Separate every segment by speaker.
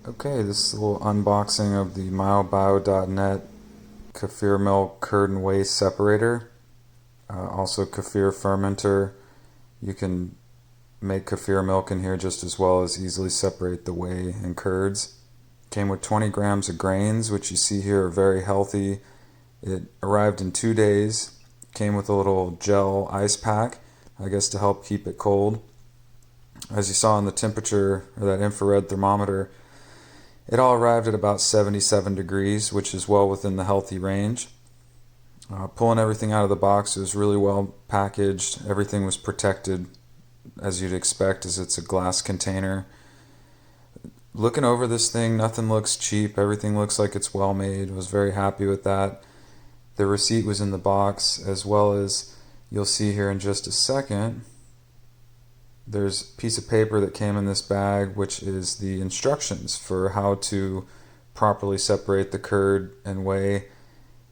Speaker 1: Okay, this is a little unboxing of the Miobio.net Kefir milk curd and whey separator. Also Kefir fermenter. You can make Kefir milk in here just as well as easily separate the whey and curds. Came with 20 grams of grains, which you see here are very healthy. It arrived in 2 days. Came with a little gel ice pack, I guess to help keep it cold. As you saw in the temperature, or that infrared thermometer, it all arrived at about 77 degrees, which is well within the healthy range. Pulling everything out of the box, it was really well packaged. Everything was protected, as you'd expect, as it's a glass container. Looking over this thing, nothing looks cheap. Everything looks like it's well made. I was very happy with that. The receipt was in the box, as well as you'll see here in just a second. There's a piece of paper that came in this bag, which is the instructions for how to properly separate the curd and whey,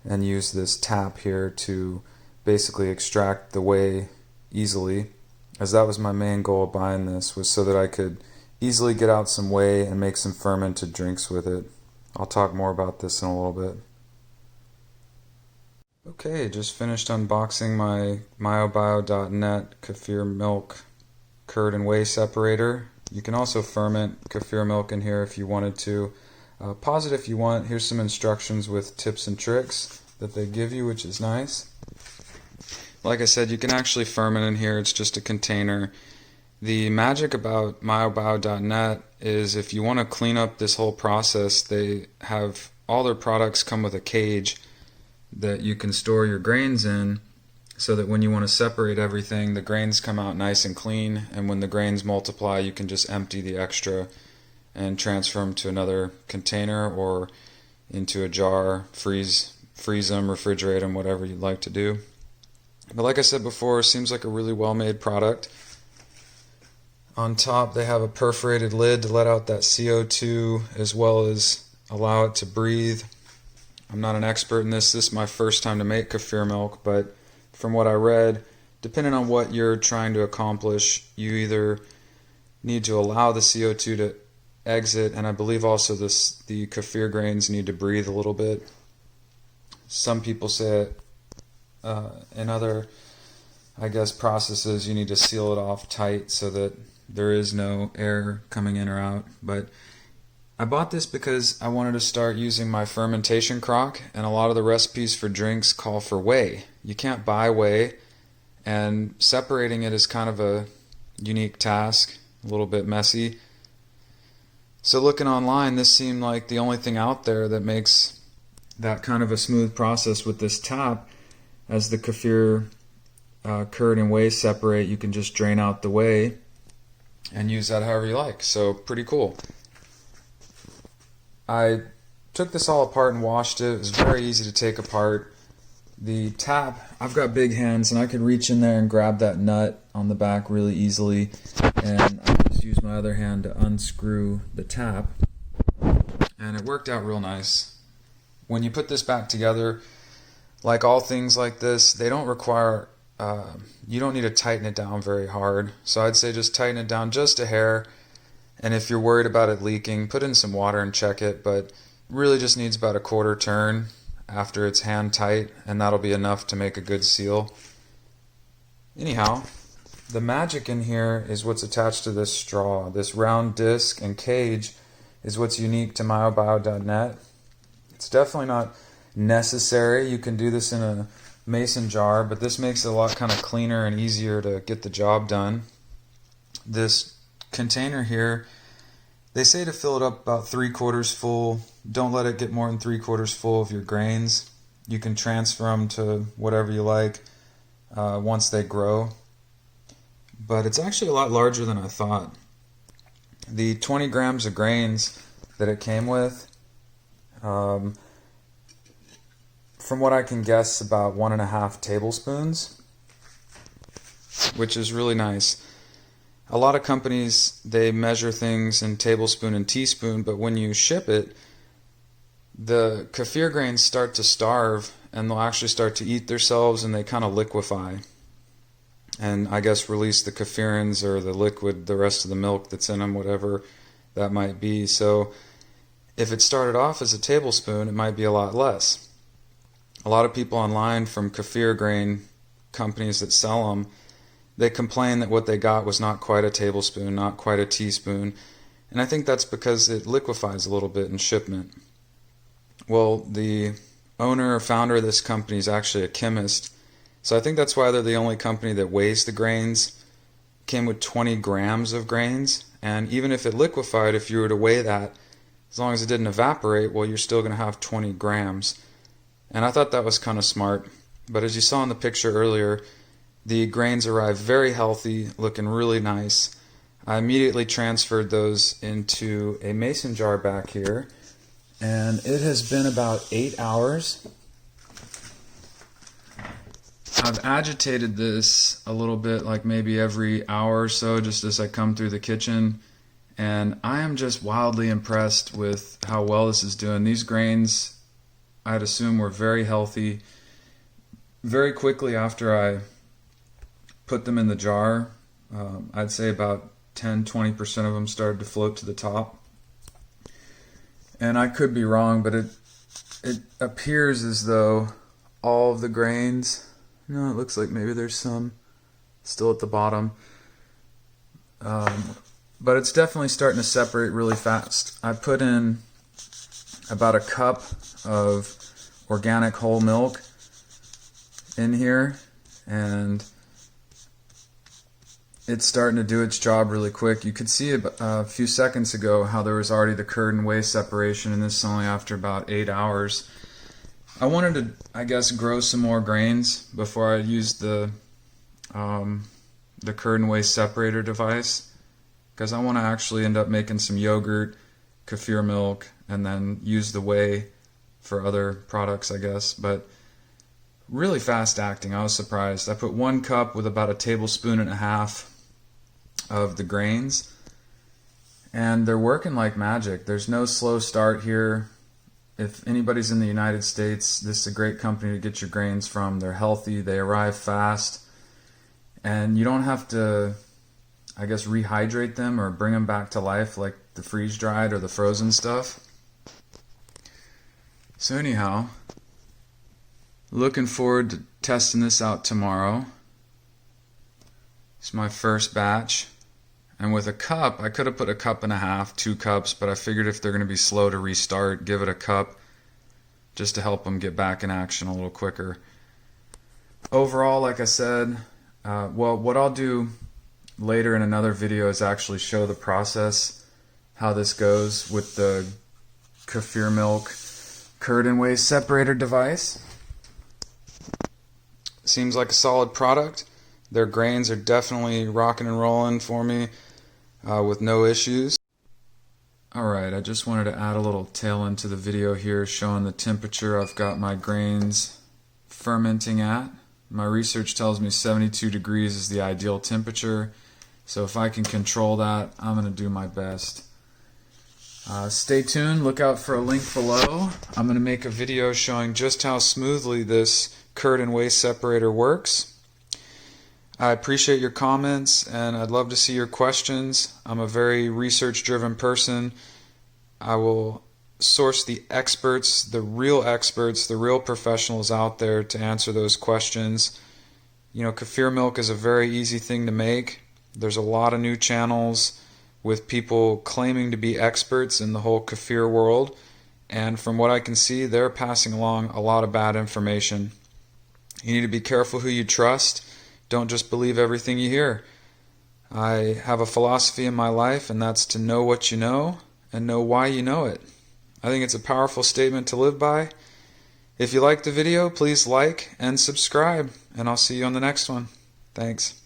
Speaker 1: and use this tap here to basically extract the whey easily, as that was my main goal of buying this, was so that I could easily get out some whey and make some fermented drinks with it. I'll talk more about this in a little bit. Okay, just finished unboxing my Miobio.net Kefir milk curd and whey separator. You can also ferment kefir milk in here if you wanted to. Pause it if you want. Here's some instructions with tips and tricks that they give you, which is nice. Like I said, you can actually ferment in here. It's just a container. The magic about Miobio.net is if you want to clean up this whole process, they have all their products come with a cage that you can store your grains in, so that when you want to separate everything, the grains come out nice and clean, and when the grains multiply, you can just empty the extra and transfer them to another container or into a jar, freeze them, refrigerate them, whatever you'd like to do. But like I said before, it seems like a really well-made product. On top, they have a perforated lid to let out that CO2 as well as allow it to breathe. I'm not an expert in this. This is my first time to make kefir milk, but from what I read, depending on what you're trying to accomplish, you either need to allow the CO2 to exit, and I believe also the kefir grains need to breathe a little bit. Some people say in other, I guess, processes, you need to seal it off tight so that there is no air coming in or out. But I bought this because I wanted to start using my fermentation crock, and a lot of the recipes for drinks call for whey. You can't buy whey, and separating it is kind of a unique task, a little bit messy. So looking online, this seemed like the only thing out there that makes that kind of a smooth process with this tap. As the kefir, curd, and whey separate, you can just drain out the whey and use that however you like. So pretty cool. I took this all apart and washed it. It was very easy to take apart. The tap, I've got big hands and I could reach in there and grab that nut on the back really easily, and I just use my other hand to unscrew the tap, and it worked out real nice. When you put this back together, like all things like this, they don't require, you don't need to tighten it down very hard, so I'd say just tighten it down just a hair, and if you're worried about it leaking, put in some water and check it, but really just needs about a quarter turn after it's hand tight, and that'll be enough to make a good seal. Anyhow, the magic in here is what's attached to this straw. This round disc and cage is what's unique to Miobio.net. It's definitely not necessary. You can do this in a mason jar, but this makes it a lot kind of cleaner and easier to get the job done. This container here, they say to fill it up about 3/4 full. Don't let it get more than 3/4 full of your grains. You can transfer them to whatever you like once they grow. But it's actually a lot larger than I thought. The 20 grams of grains that it came with, from what I can guess, about 1.5 tablespoons, which is really nice. A lot of companies, they measure things in tablespoon and teaspoon, but when you ship it, the kefir grains start to starve, and they'll actually start to eat themselves, and they kind of liquefy, and I guess release the kefirins or the liquid, the rest of the milk that's in them, whatever that might be. So If it started off as a tablespoon, it might be a lot less. A lot of people online from kefir grain companies that sell them, they complain that what they got was not quite a tablespoon, not quite a teaspoon, and I think that's because it liquefies a little bit in shipment. Well, the owner or founder of this company is actually a chemist, so I think that's why they're the only company that weighs the grains. Came with 20 grams of grains, and even if it liquefied, if you were to weigh that, as long as it didn't evaporate, well, you're still going to have 20 grams. And I thought that was kind of smart. But as you saw in the picture earlier, the grains arrived very healthy, looking really nice. I immediately transferred those into a mason jar back here, and it has been about 8 hours. I've agitated this a little bit, like maybe every hour or so, just as I come through the kitchen, and I am just wildly impressed with how well this is doing. These grains, I'd assume, were very healthy. Very quickly after I put them in the jar, I'd say about 10-20% of them started to float to the top. And I could be wrong, but it appears as though all of the grains, no, it looks like maybe there's some still at the bottom, but it's definitely starting to separate really fast. I put in about a cup of organic whole milk in here, and it's starting to do its job really quick. You could see a few seconds ago how there was already the curd and whey separation, and this is only after about 8 hours. I wanted to, I guess, grow some more grains before I used the curd and whey separator device, because I want to actually end up making some yogurt, kefir milk, and then use the whey for other products, I guess. But really fast acting, I was surprised. I put 1 cup with about a tablespoon and a half of the grains, and they're working like magic. There's no slow start here. If anybody's in the United States, this is a great company to get your grains from. They're healthy, they arrive fast, and you don't have to, I guess, rehydrate them or bring them back to life like the freeze-dried or the frozen stuff. So anyhow, looking forward to testing this out tomorrow. It's my first batch. And with a cup, I could have put a cup and a half, 2 cups, but I figured if they're going to be slow to restart, give it a cup just to help them get back in action a little quicker. Overall, like I said, well, what I'll do later in another video is actually show the process, how this goes with the kefir milk curd and whey separator device. Seems like a solid product. Their grains are definitely rocking and rolling for me with no issues. Alright, I just wanted to add a little tail into the video here showing the temperature I've got my grains fermenting at. My research tells me 72 degrees is the ideal temperature, so if I can control that, I'm going to do my best. Stay tuned, look out for a link below. I'm going to make a video showing just how smoothly this curd and whey separator works. I appreciate your comments, and I'd love to see your questions. I'm a very research-driven person. I will source the experts, the real professionals out there to answer those questions. You know, kefir milk is a very easy thing to make. There's a lot of new channels with people claiming to be experts in the whole kefir world, and from what I can see, they're passing along a lot of bad information. You need to be careful who you trust. Don't just believe everything you hear. I have a philosophy in my life, and that's to know what you know and know why you know it. I think it's a powerful statement to live by. If you liked the video, please like and subscribe, and I'll see you on the next one. Thanks.